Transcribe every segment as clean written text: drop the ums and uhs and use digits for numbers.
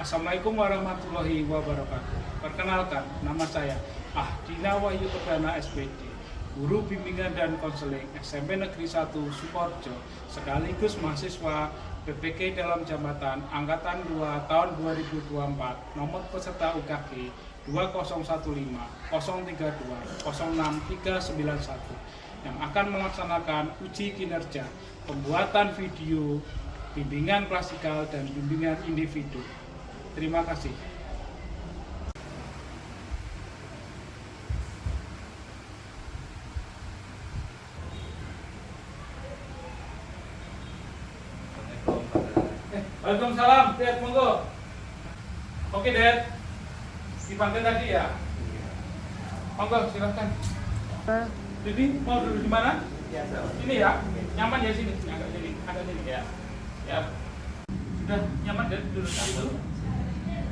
Assalamualaikum warahmatullahi wabarakatuh. Perkenalkan, nama saya Ahdina Wahyu Perdana SPD, Guru Bimbingan dan Konseling SMP Negeri 1 Sukoharjo, sekaligus mahasiswa PPK dalam Jabatan Angkatan 2 tahun 2024, nomor peserta UKG 2015 032 06391 yang akan melaksanakan uji kinerja pembuatan video, bimbingan klasikal dan bimbingan individu. Terima kasih. Waalaikumsalam, Dad, monggo. Oke, Dad. Dipanggil tadi ya? Monggo, silakan. Jadi mau duduk di mana? Sini ya. Nyaman ya sini. Agak sini ya. Ya. Sudah nyaman dan duduk situ.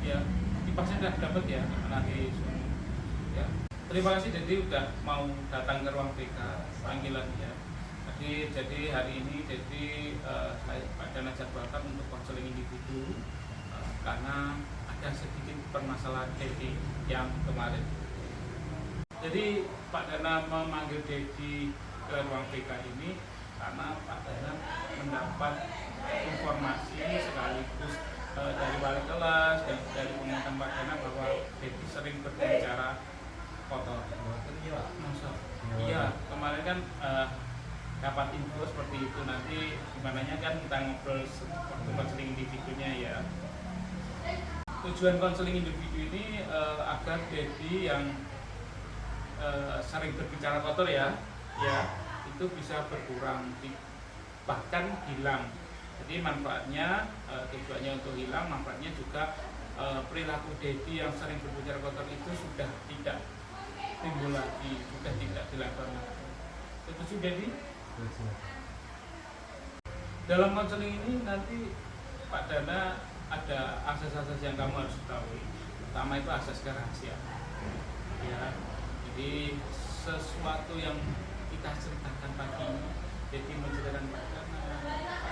Ya. Dipaksa sudah dapat ya nanti. Ya. Terima kasih jadi udah mau datang ke ruang PK panggilan ya. Jadi hari ini saya pada jadwalkan untuk konseling individu karena ada sedikit permasalahan Dedi yang kemarin. Jadi Pak Dana memanggil Dedi ke ruang PK ini karena Pak Dana mendapat informasi sekaligus dari wali kelas dan dari pengawasan Pak Dana bahwa Dedi sering berbicara kotor. Iya, kemarin kan dapat info seperti itu. Nanti gimananya kan kita ngobrol waktu konseling individunya ya. Tujuan konseling individu ini agar Dedi yang sering berbicara kotor ya itu bisa berkurang bahkan hilang. Jadi manfaatnya tujuannya untuk hilang, manfaatnya juga perilaku Dedi yang sering berbicara kotor itu sudah tidak timbul lagi, sudah tidak dilakukan lagi. Setuju Dedi? Dalam konseling ini nanti Pak Dana ada asas-asas yang kamu harus ketahui. Pertama itu asas kerahasiaan. Ya, jadi sesuatu yang kita ceritakan pagi ini, jadi menceritakan Pak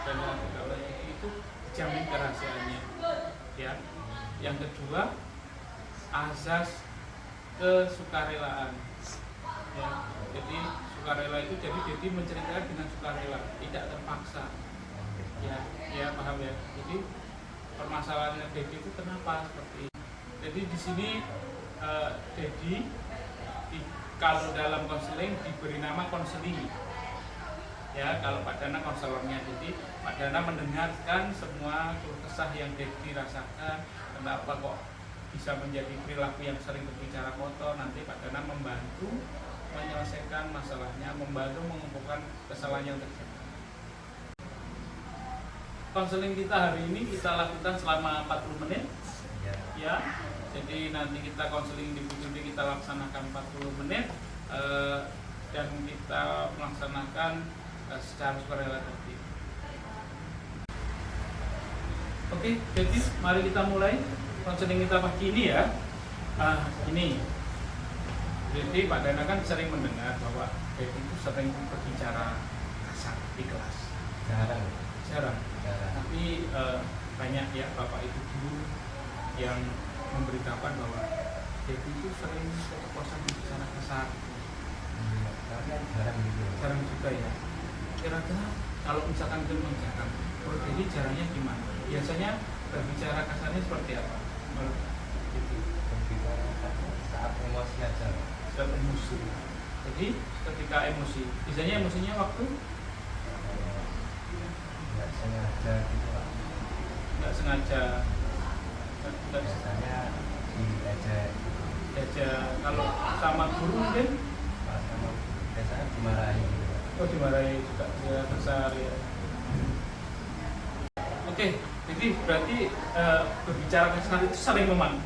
Dana kalau itu dijamin kerahasiaannya. Ya. Yang kedua, asas kesukarelaan. Ya, jadi sukarela itu jadi menceritakan dengan sukarela, tidak terpaksa. Ya paham ya. Jadi permasalahannya Dedi itu kenapa seperti ini? Jadi di sini Dedi kalau dalam konseling diberi nama konseling. Ya, kalau Pak Dana konselornya, jadi Pak Dana mendengarkan semua keluh kesah yang Dedi rasakan, kenapa kok bisa menjadi perilaku yang sering berbicara kotor. Nanti Pak Dana membantu menyelesaikan masalahnya, membantu mengumpulkan kesalahan yang terjadi. Konseling kita hari ini kita lakukan selama 40 menit. Ya. Jadi nanti kita konseling individu kita laksanakan 40 menit dan kita melaksanakan secara sukarela tadi. Oke, jadi mari kita mulai konseling kita pagi ini ya. Ini. Jadi Pak Dana kan sering mendengar bahwa Dedi itu sering berbicara kasar di kelas. Jarang. Tapi banyak ya Bapak Ibu guru yang memberitakan bahwa Dedi itu sering keceplosan bicara kasar. Jarang juga ya. Kira-kira kalau misalkan itu menjarang, menurut Dedi jarangnya gimana? Biasanya berbicara kasarnya seperti apa? Menurut Dedi? Berbicara saat emosi aja. Saat emosi. Jadi ketika emosi, biasanya emosinya waktu? Nggak sengaja gitu Pak. Nggak sengaja. Biasanya diajak. Kalau sama guru mungkin? Sama biasanya dimarahi gitu Pak. Oh, dimarahi juga ya, besar ya. Oke, jadi berarti berbicara kasar itu sering memang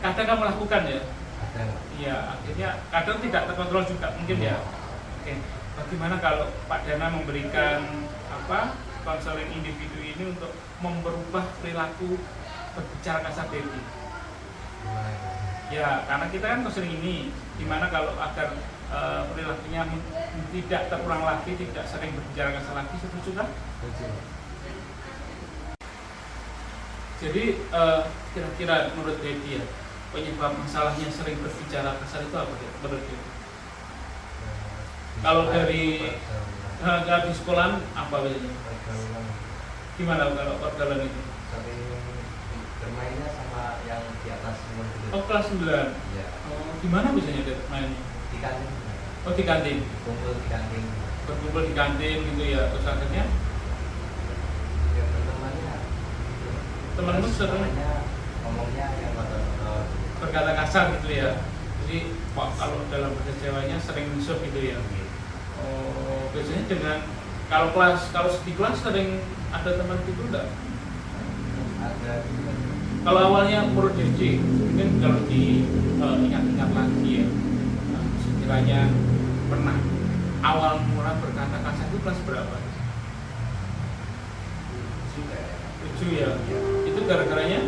kadang kamu lakukan ya? Kadang. Iya, akhirnya kadang tidak terkontrol juga mungkin ya. Oke, bagaimana kalau Pak Dana memberikan konseling individu ini untuk merubah perilaku berbicara kasar Dedi? Ya, karena kita kan konseling ini, gimana kalau agar perilakunya tidak terulang lagi, tidak sering berbicara kasar lagi, setuju kan? Jadi kira-kira menurut Dedi ya, penyebab masalahnya sering berbicara kasar itu apa ya menurut Dedi? Kalau dari di sekolahan apa biasanya? pergaulan Gimana kalau pergaulan itu? sering bermainnya sama yang di atas umur gitu. Oh kelas 9. Iya, Oh, di mana biasanya Ded mainnya? di kantin. Oh di kantin. Kumpul di kantin. Berkumpul di kantin gitu ya. Terus akhirnya Ya temannya. temanmu sering ngomongnya yang kotor-kotor. berkata kasar gitu ya. Jadi Pak, kalau dalam bahasa Jawanya sering nusuk gitu ya. Oh, biasanya dengan kalau di kelas sering ada teman gitu enggak? Ada juga. Kalau awalnya menurut DJ, mungkin kalau ingat-ingat lagi ya, sekiranya pernah awal mula berkata kasar itu kelas berapa? Juga ya. 7 ya. Itu gara-garanya?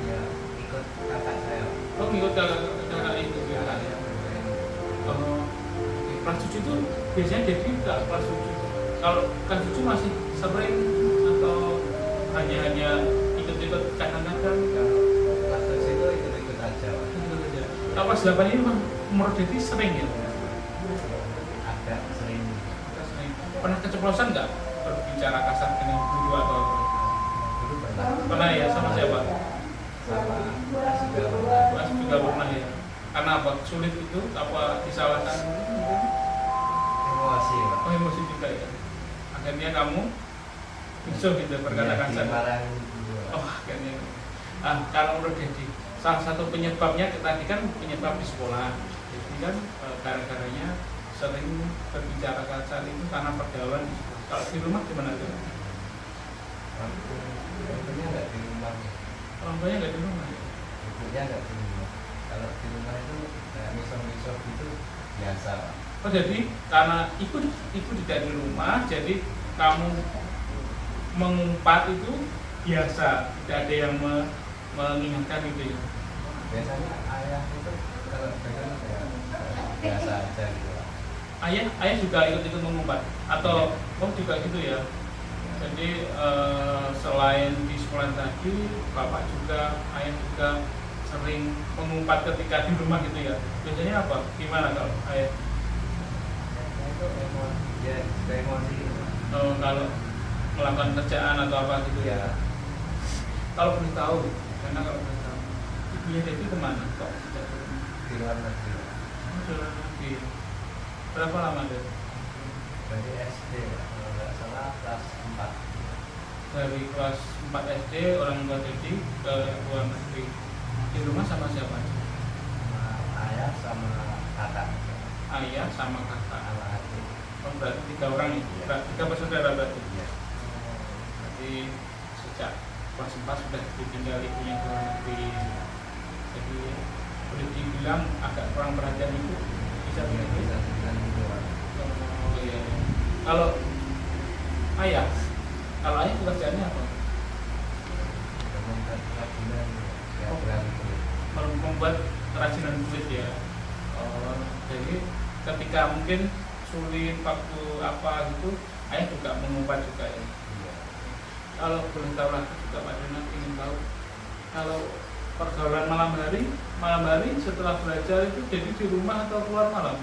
Ya ikut kakak saya. Oh ngikut kakak itu ya. Kakak saya bermain. Oh, kelas 7 itu biasanya jadi enggak kelas 7. Kalau kelas 7 masih sering atau hanya ikut-ikut kadang-kadang? Kelas itu ikut-ikut aja. Pak. Ikut aja. Kalau kelas 8 ini memang menurut Dedi sering ya? Agak sering. Sering. Pernah keceplosan nggak berbicara kasar dengan guru atau Dulu pernah. pernah ya sama siapa? Sama As juga pernah. Mas juga pernah ya. Karena apa? Sulit itu apa disalahkan? Emosi Pak. Oh emosi juga ya. Akhirnya kamu bisa gitu berkata Iya, kasar. dimarahin juga. Oh akhirnya. Kalau menurut Dedi, salah satu penyebabnya tadi kan penyebab di sekolah. Jadi kan gara-garanya sering berbicara kasar itu karena pergaulan. Kalau di rumah gimana tuh? Ibunya nggak di rumah. Orang tuanya nggak di rumah ya? Ibunya nggak di rumah. Kalau di rumah itu kayak misal-misal gitu biasa Pak. Oh jadi karena ibu tidak di rumah, jadi kamu mengumpat itu biasa, tidak ada yang mengingatkan gitu ya. Biasanya ayah itu kalau pegang ya biasa aja gitu Pak. Ayah juga ikut-ikut mengumpat atau oh juga gitu ya. Jadi selain di sekolah tadi, bapak juga, ayah juga sering mengumpat ketika di rumah gitu ya. Biasanya apa? Gimana kalau ayah? Itu emosi, ya suka emosi gitu Pak. Kalau melakukan kerjaan atau apa gitu ya. Ya Kalau boleh tahu, karena kalau boleh tahu, ibunya Dedi kemana? Kok tidak di rumah? di luar negeri. Oh, sudah lagi. Berapa lama deh? Dari SD kalau nggak salah kelas 4. Dari kelas 4 SD orang tua Dedi ke luar negeri. Di rumah sama siapa? Sama ayah sama kakak Ayah sama kakak. sama adik. Oh, berarti 3 orang ya? Iya. 3 bersaudara berarti. Iya. Berarti sejak kelas 4 sudah ditinggal ibunya ke luar negeri. Jadi boleh dibilang agak kurang perhatian ibu. Bisa Iya, begitu. bisa dibilang gitu Pak. Oh iya. Kalau ayah pekerjaannya apa? Membuat kerajinan ya Oh. berangkat. Membuat kerajinan kulit ya. Oh, jadi ketika mungkin sulit waktu apa gitu, ayah juga mengumpat juga ya. Iya. Kalau boleh tahu lagi juga Pak Donat ingin tahu kalau pergaulan malam hari setelah belajar itu jadi di rumah atau keluar malam?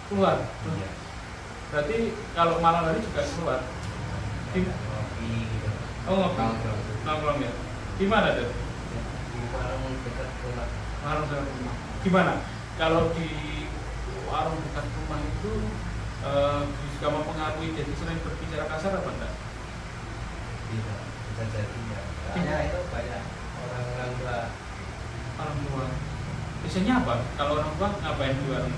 Keluar. Keluar. Iya. Berarti kalau malam hari juga keluar. Di, Kopi gitu. oh ngopi. Nongkrong. Nongkrong ya. Di mana tuh? Di warung dekat rumah. Warung dekat rumah. Gimana? Kalau di warung dekat rumah itu juga mempengaruhi jadi sering berbicara kasar apa enggak? Bisa jadi ya. Soalnya itu banyak orang tua Orang tua. Biasanya apa? Kalau orang tua ngapain di warung?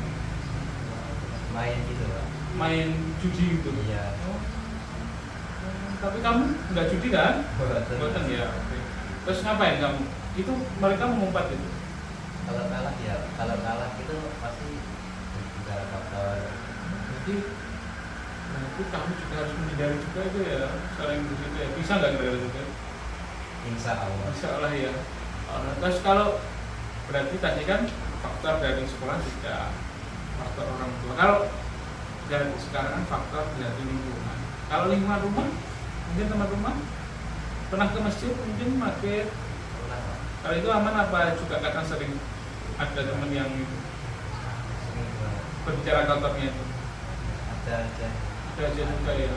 main gitu Pak. Main judi gitu. Iya. Oh. Tapi kamu nggak judi kan? Buatan. Buatan ya. Oke. Terus ngapain kamu? Itu mereka mengumpat itu. Kalau kalah ya, kalau kalah itu pasti berbicara kotor. Jadi itu kamu juga harus menghindari juga itu ya, saling begitu ya. Bisa nggak kira-kira juga? Insya Allah. Insya Allah ya. Terus kalau berarti tadi kan faktor dari sekolah juga faktor orang tua. Kalau dari sekarang kan faktor dari lingkungan. Kalau lingkungan rumah, mungkin teman rumah Pernah ke masjid mungkin maghrib? Pernah Pak. Kalau itu aman apa juga kadang sering ada teman yang Sering banget. berbicara kotornya itu? Ada aja. Ada aja juga ya.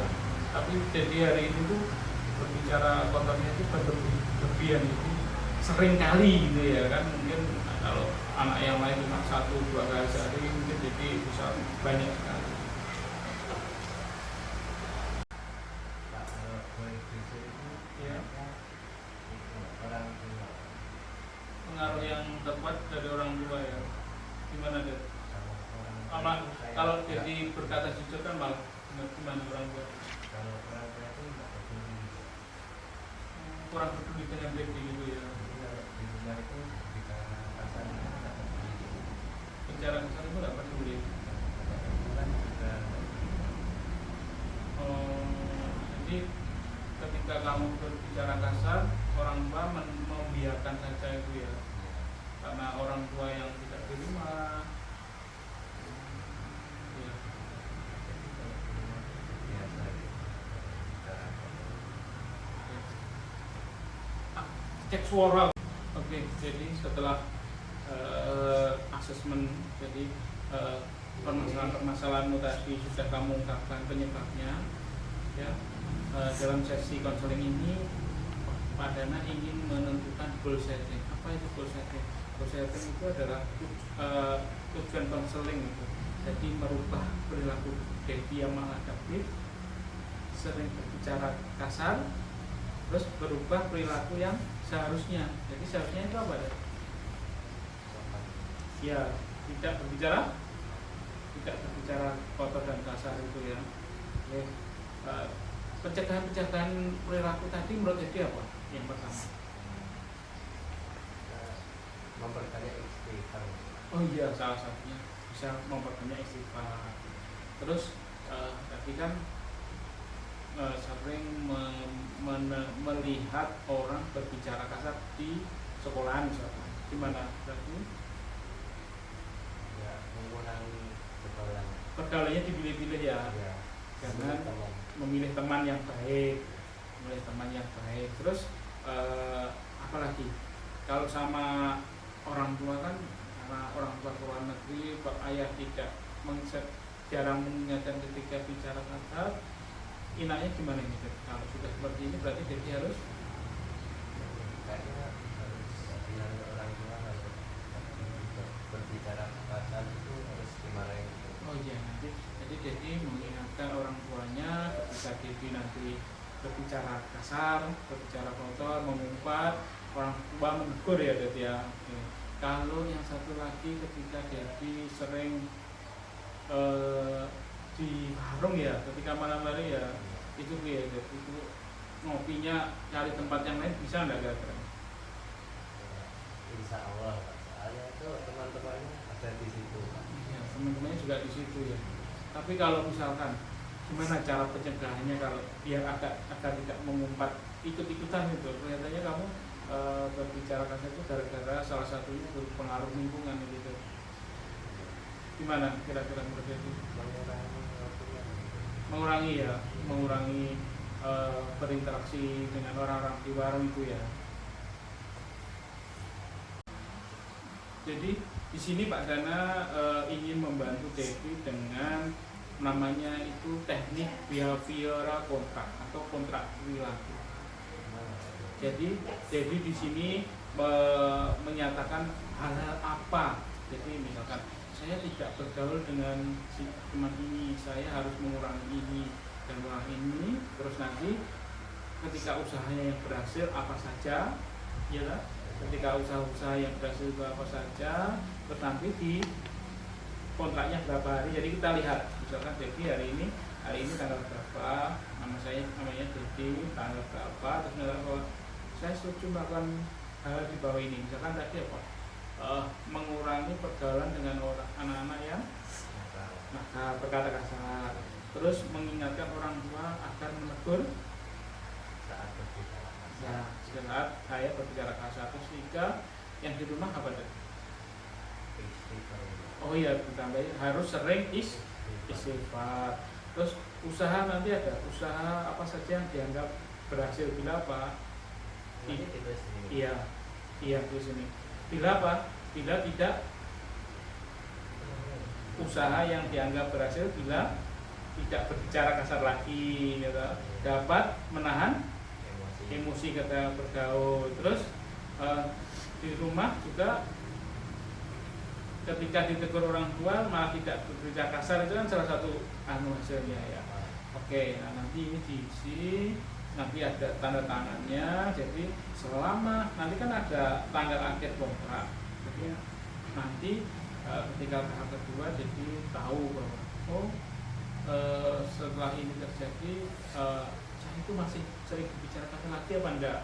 Tapi jadi hari ini tuh berbicara kotornya itu berlebihan itu sering kali gitu ya kan, mungkin kalau anak yang lain cuma 1-2 kali sehari mungkin jadi bisa banyak sekali. Pak, kalau boleh jujur itu Ya. orang tua. Pengaruh yang tepat dari orang tua ya. Gimana deh? Kalau orang tua Amal, itu kayak kalau nggak- jadi berkata jujur kan malah gimana orang tua? kalau orang tua itu nggak peduli. Kurang peduli dengan baby gitu ya. Jadi kalau di rumah itu bicara kasar nggak peduli. Bicara besar itu nggak peduli. Kan juga Jadi ketika kamu berbicara kasar, orang tua membiarkan saja itu ya. Karena orang tua yang tidak di rumah. Ya. jadi kalau di rumah itu biasa bicara Cek suara. Oke, jadi setelah asesmen, jadi permasalahan-permasalahanmu tadi sudah kamu ungkapkan penyebabnya, ya. Dalam sesi konseling ini, Pak Dana ingin menentukan goal setting. Apa itu goal setting? Goal setting itu adalah tujuan konseling itu. Jadi merubah perilaku Devi yang maladaptif, sering berbicara kasar, terus berubah perilaku yang seharusnya. Jadi seharusnya itu apa ya? sopan. Ya, tidak berbicara kotor dan kasar itu ya. Oke. Pencegahan perilaku tadi menurut Devi apa? Yang pertama. Memperbanyak istighfar. Oh iya, salah satunya bisa memperbanyak istighfar. Terus tadi kan sering melihat orang berbicara kasar di sekolahan misalkan. Gimana? Berarti Ya mengurangi pergaulan. pergaulannya dipilih-pilih ya. Ya. Jangan Teman. memilih teman yang baik, Terus apa lagi? Kalau sama orang tua kan, karena orang tua ke luar negeri, Pak Ayah tidak jarang mengingatkan ketika bicara kasar. Inaknya gimana ini? Kalau sudah seperti ini berarti jadi harus Kayaknya harus bilang ke orang tua kalau berbicara kasar itu harus dimarahin. oh iya nanti jadi mengingatkan orang tuanya ketika Devi nanti berbicara kasar, berbicara kotor, mengumpat, orang tua menegur ya Devi ya. Oke. Kalau yang satu lagi ketika Devi sering di warung ya, ketika malam hari ya itu ya Devi itu ngopinya cari tempat yang lain bisa nggak kira-kira? Insya Allah Pak. Soalnya itu teman-temannya ada di situ Pak. Ya, teman-temannya juga di situ ya. Tapi kalau misalkan gimana cara pencegahannya kalau biar agar tidak mengumpat ikut-ikutan gitu, kelihatannya kamu berbicara kasar itu gara-gara salah satunya berpengaruh lingkungan gitu. Gimana kira-kira menurut itu? Mengurangi berinteraksi dengan orang-orang di warung itu ya. Jadi di sini Pak Dana ingin membantu Devi dengan namanya itu teknik behavioral kontrak atau kontrak perilaku. Jadi Devi di sini menyatakan hal-hal apa. Jadi misalkan saya tidak bergaul dengan si teman ini, saya harus mengurangi ini dan mengurangi ini. Terus nanti ketika usahanya yang berhasil apa saja, ya lah. Ketika usaha-usaha yang berhasil itu apa saja, terus nanti di kontraknya berapa hari. Jadi kita lihat, misalkan Devi hari ini tanggal berapa, namanya Devi tanggal berapa, terus misalkan saya setuju melakukan hal di bawah ini. Misalkan tadi apa? Mengurangi pergaulan dengan anak-anak yang nakal, berkata kasar. Terus mengingatkan orang tua agar menegur Saat berbicara kasar. ya, saat saya berbicara kasar. Terus tiga, yang di rumah apa tadi? Istighfar. Oh iya, ditambahin harus sering istighfar. Terus usaha nanti ada usaha apa saja yang dianggap berhasil bila apa Iya, iya tulis ini. Bila apa? Bila tidak usaha yang dianggap berhasil bila tidak berbicara kasar lagi, gitu. Dapat menahan emosi kata bergaul. Terus di rumah juga ketika ditegur orang tua malah tidak berbicara kasar, itu kan salah satu hasilnya ya. Oke, nah nanti ini diisi, nanti ada tanda tangannya. Jadi selama nanti kan ada tanggal akhir kontrak, jadi nanti ketika tahap kedua jadi tahu bahwa setelah ini terjadi saya itu masih sering bicara kata lagi apa enggak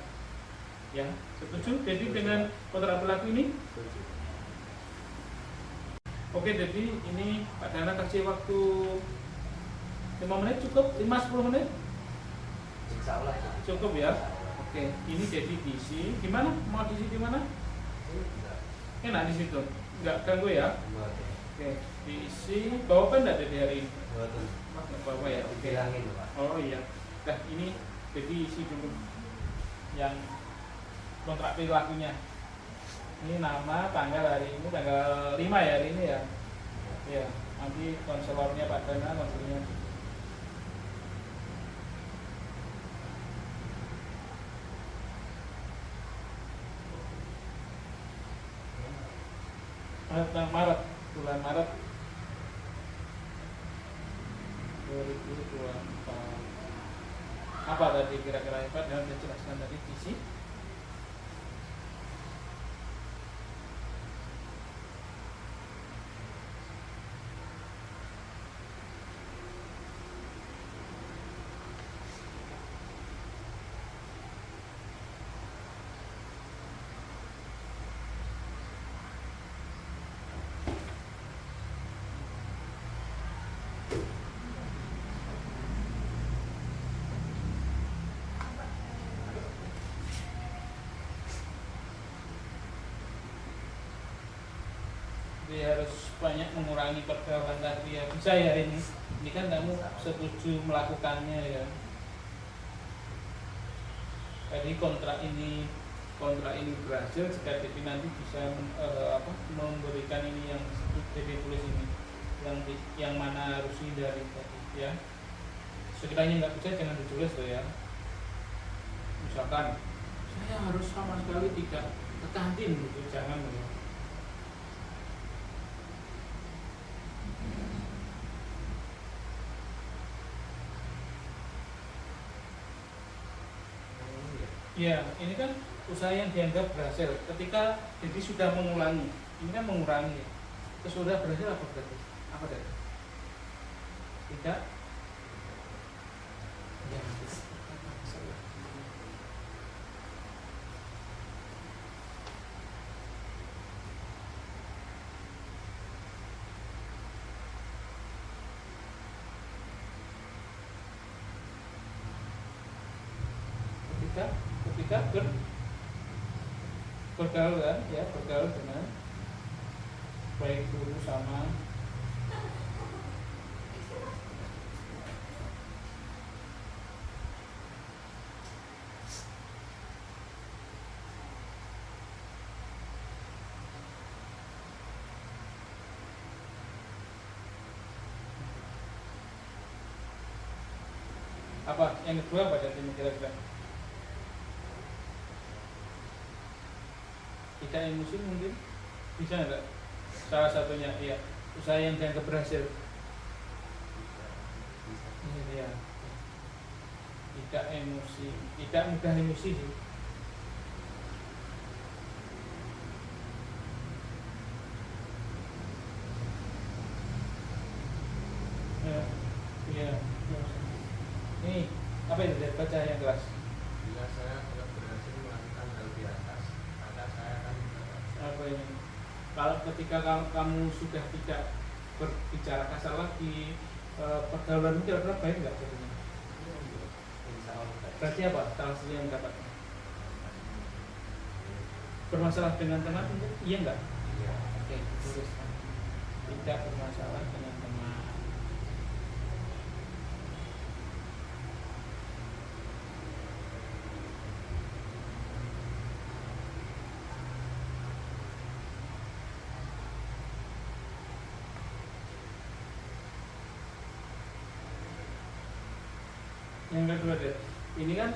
ya. Setuju? Jadi dengan kontrak berlaku ini oke, jadi ini Pak Dana kasih waktu 5 menit cukup? 5-10 menit? Insya Allah cukup ya. Oke, ini jadi diisi gimana? Mau diisi di mana? Enak di situ, nggak ganggu ya? Oke, diisi bawa pen nggak dari hari ini? Bawa ya. Oke. Oh iya. Nah ini jadi isi dulu yang kontrak perilakunya. Ini nama, tanggal hari ini tanggal 5 ya hari ini ya. Ya, nanti konselornya Pak Dana, konselornya. Maret, bulan Maret 2024. Apa tadi kira-kira Pak Dana sudah jelaskan tadi visi? Dia harus banyak mengurangi pergaulan tadi ya. Bisa ya ini kan kamu setuju melakukannya ya. Jadi kontrak ini berhasil jika jadi nanti bisa memberikan ini yang jadi tulis ini yang mana harus hindari tadi ya. Sekiranya nggak bisa jangan ditulis loh ya. Misalkan saya harus sama sekali tidak ke kantin gitu, jangan loh. Ya, ini kan usaha yang dianggap berhasil. Ketika jadi sudah mengulangi, ini kan mengurangi. Terus sudah berhasil apa berarti? Apa tadi? Tidak. Ya, ketika bergaul kan ya, bergaul dengan baik guru sama apa yang kedua pada tim kira-kira tidak emosi mungkin bisa nggak salah satunya ya usaha yang dianggap berhasil ya. Tidak emosi, tidak mudah emosi sih. Ya. Ini apa itu? Baca yang kelas. Bila saya sudah berhasil melakukan hal di atas, maka saya akan apa ini? Kalau ketika kamu sudah tidak berbicara kasar lagi, pergaulan kira-kira baik nggak jadinya? Berarti apa? Salah satu yang dapat bermasalah dengan teman, iya nggak? Iya. Oke, tulis. Tidak bermasalah dengan teman. Yang kedua deh, ini kan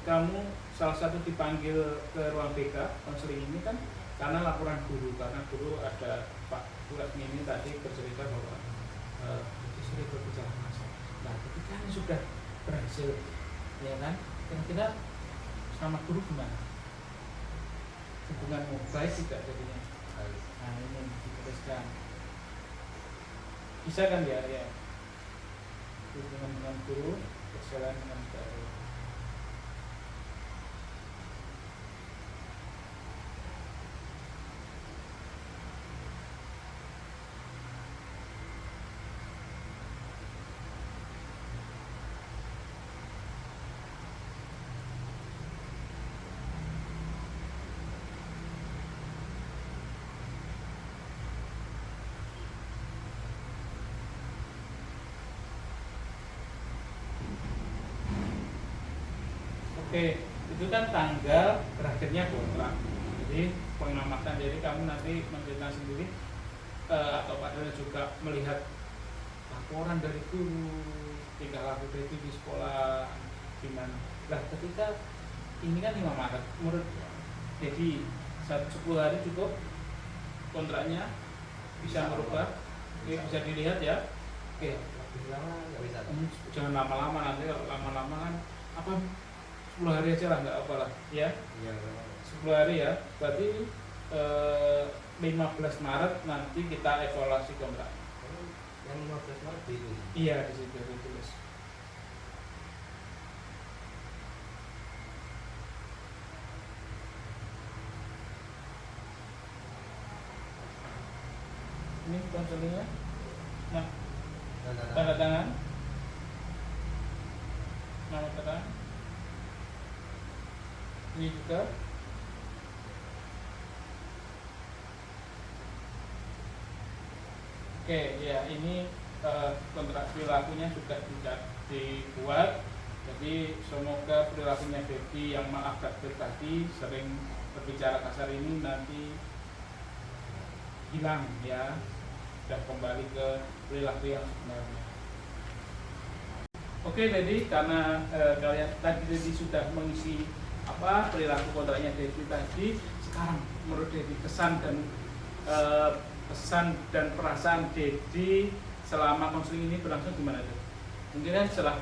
kamu salah satu dipanggil ke ruang BK konseling ini kan karena laporan guru, karena guru ada Pak Bulat ini tadi bercerita bahwa sering berbicara masalah. Nah, ketika ini sudah berhasil, ya kan? Kira-kira sama guru gimana? Hubunganmu baik tidak jadinya? Nah, ini diteruskan. Bisa kan ya? Ya. Hubungan dengan guru berjalan dengan baik. Oke, itu kan tanggal berakhirnya kontrak. Jadi pengamatan, jadi kamu nanti menceritakan sendiri atau padahal juga melihat laporan dari guru, tingkah laku Devi di sekolah gimana. Nah, ketika ini kan 5 Maret, menurut Devi 10 hari cukup kontraknya bisa merubah. Oke, bisa dilihat ya. Oke, Lebih lama nggak bisa. jangan lama-lama, nanti kalau lama-lama kan apa 10 hari aja lah, nggak apa lah ya. Iya. 10 hari ya, berarti 15 Maret nanti kita evaluasi kontrak. Yang 15 Maret itu. Iya, di situ ditulis. Ini konselingnya. Nah, tanda tangan. Nama tangan. Ini juga. Oke, ya ini kontrak perilakunya sudah dibuat. Jadi semoga perilakunya Devi yang maaf tadi sering berbicara kasar ini nanti hilang ya, dan kembali ke perilaku yang sebenarnya. Oke, jadi karena kalian tadi sudah mengisi apa perilaku kontraknya Devi tadi, sekarang menurut Devi kesan dan perasaan Devi selama konseling ini berlangsung gimana tuh? Mungkin kan setelah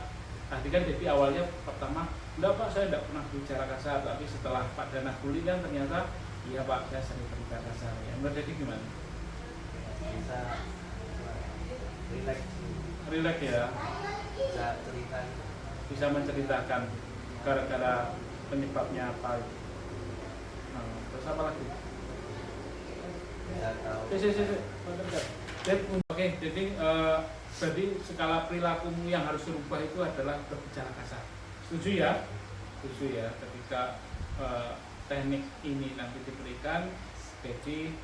tadi kan Devi awalnya pertama enggak Pak, saya tidak pernah bicara kasar, tapi setelah Pak Dana Guli kan ternyata iya Pak, saya sering berbicara kasar ya. Menurut Devi gimana? Bisa Relax ya, bisa cerita. bisa menceritakan gara-gara penyebabnya apa. Nah, terus apa lagi? Bisa tahu. Oke, jadi berarti skala perilakumu yang harus dirubah itu adalah berbicara kasar. Setuju ya? Setuju ya. Ketika teknik ini nanti diberikan, jadi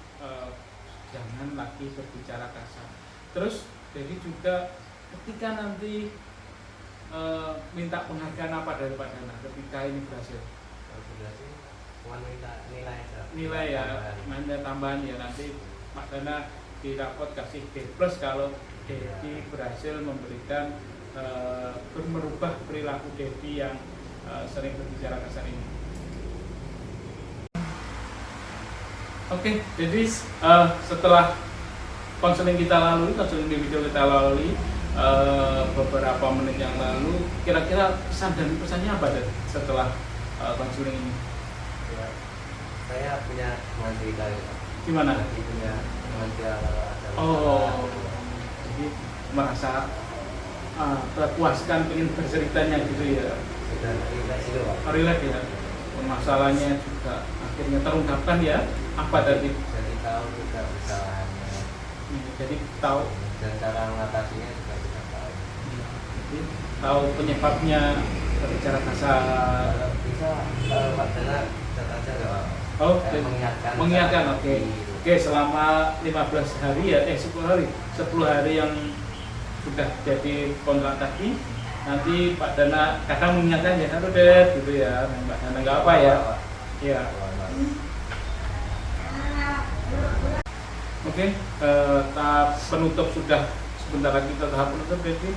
jangan lagi berbicara kasar. Terus, jadi juga ketika nanti minta penghargaan apa dari Pak Dana ketika ini berhasil? Kalau sudah sih, cuma minta nilai aja. Nilai ya, nilai tambahan ya, nanti Pak Dana di rapot kasih D+ kalau Devi berhasil memberikan merubah perilaku Devi yang sering berbicara kasar ini. Oke, jadi setelah konseling kita lalui, konseling di video kita lalui beberapa menit yang lalu, kira-kira pesan dan pesannya apa deh setelah konseling ini? Ya, saya punya teman cerita. Gimana? Lagi punya teman cerita. Oh, jadi merasa terpuaskan ingin berceritanya gitu ya? Sudah relax itu Pak. Relax ya, masalahnya juga akhirnya terungkapkan ya. Apa tadi? Jadi tahu juga kesalahannya. Jadi tahu Dan cara mengatasinya juga kita tahu. jadi tahu penyebabnya berbicara kasar. Kalau bisa Pak Dana catat aja nggak Pak? Oh, Mengingatkan. oke. Oke, selama 15 hari ya, 10 hari. 10 hari yang sudah jadi kontrak tadi, nanti Pak Dana kadang mengingatkan ya, halo Dad, gitu ya. Pak Dana nggak apa ya. Iya. Oke, tahap penutup sudah sebentar lagi ke tahap penutup. Jadi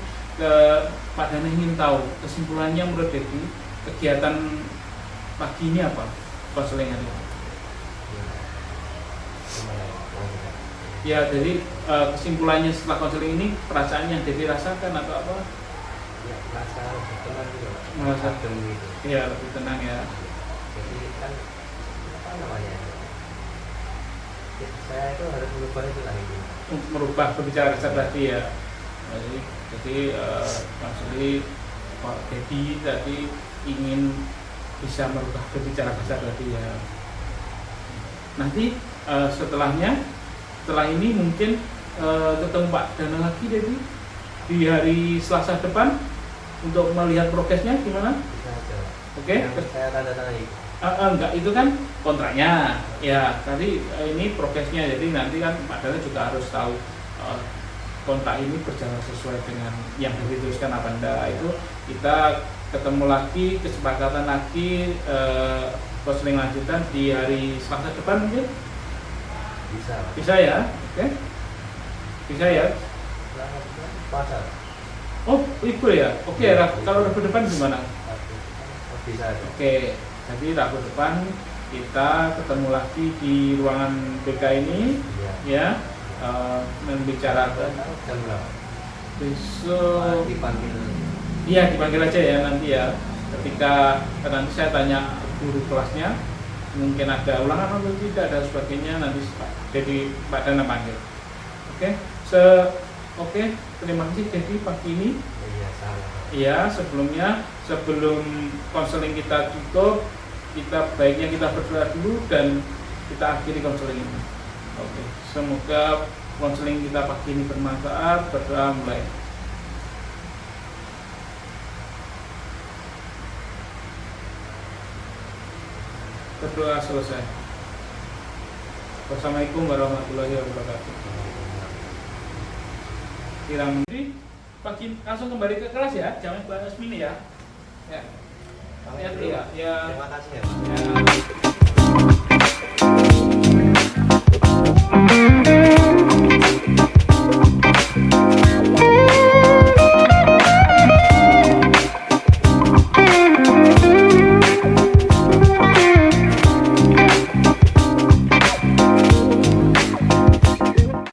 Pak Dana ingin tahu kesimpulannya menurut Dedi kegiatan pagi ini apa konseling hari ini? Ya, jadi kesimpulannya setelah konseling ini perasaan yang Dedi rasakan atau apa? Ya, merasa lebih tenang juga. Merasa adem gitu. Iya, lebih tenang ya. Jadi kan apa namanya? Ya, saya itu harus merubah itu lah ini. Merubah berbicara kasar tadi ya. Jadi maksudnya Pak Dedi tadi ingin bisa merubah berbicara kasar tadi ya. Nanti setelah ini mungkin ketemu Pak Dana lagi Dedi di hari Selasa depan untuk melihat progresnya gimana? Bisa aja. Oke. Yang saya tanda tangani. Enggak, itu kan kontraknya ya, tadi ini progresnya, jadi nanti kan Pak Dana juga harus tahu kontrak ini berjalan sesuai dengan yang dituliskan apa enggak. Itu kita ketemu lagi, kesepakatan lagi konseling lanjutan di hari Selasa depan mungkin bisa ya. Oke. Bisa ya. Pasar. Oh, Ibu ya. Oke, kalau Rabu depan gimana? Bisa. Oke. Jadi Rabu depan kita ketemu lagi di ruangan BK ini, ya, membicarakan. Jam berapa? Besok. Dipanggil. Iya, dipanggil aja ya nanti ya. Ketika nanti saya tanya guru kelasnya, mungkin ada ulangan atau tidak dan sebagainya, nanti jadi Pak Dana panggil. Oke. Oke, terima kasih. Jadi pagi ini. Iya, salah. Iya, sebelum konseling kita tutup, baiknya kita berdoa dulu dan kita akhiri konseling ini. Oke, semoga konseling kita pagi ini bermanfaat. Berdoa mulai. Berdoa selesai. Wassalamualaikum warahmatullahi wabarakatuh. Kirang jadi pagi langsung kembali ke kelas ya, jangan bahas mini ya. Ya. Ya. Ya. Terima kasih ya. Ya.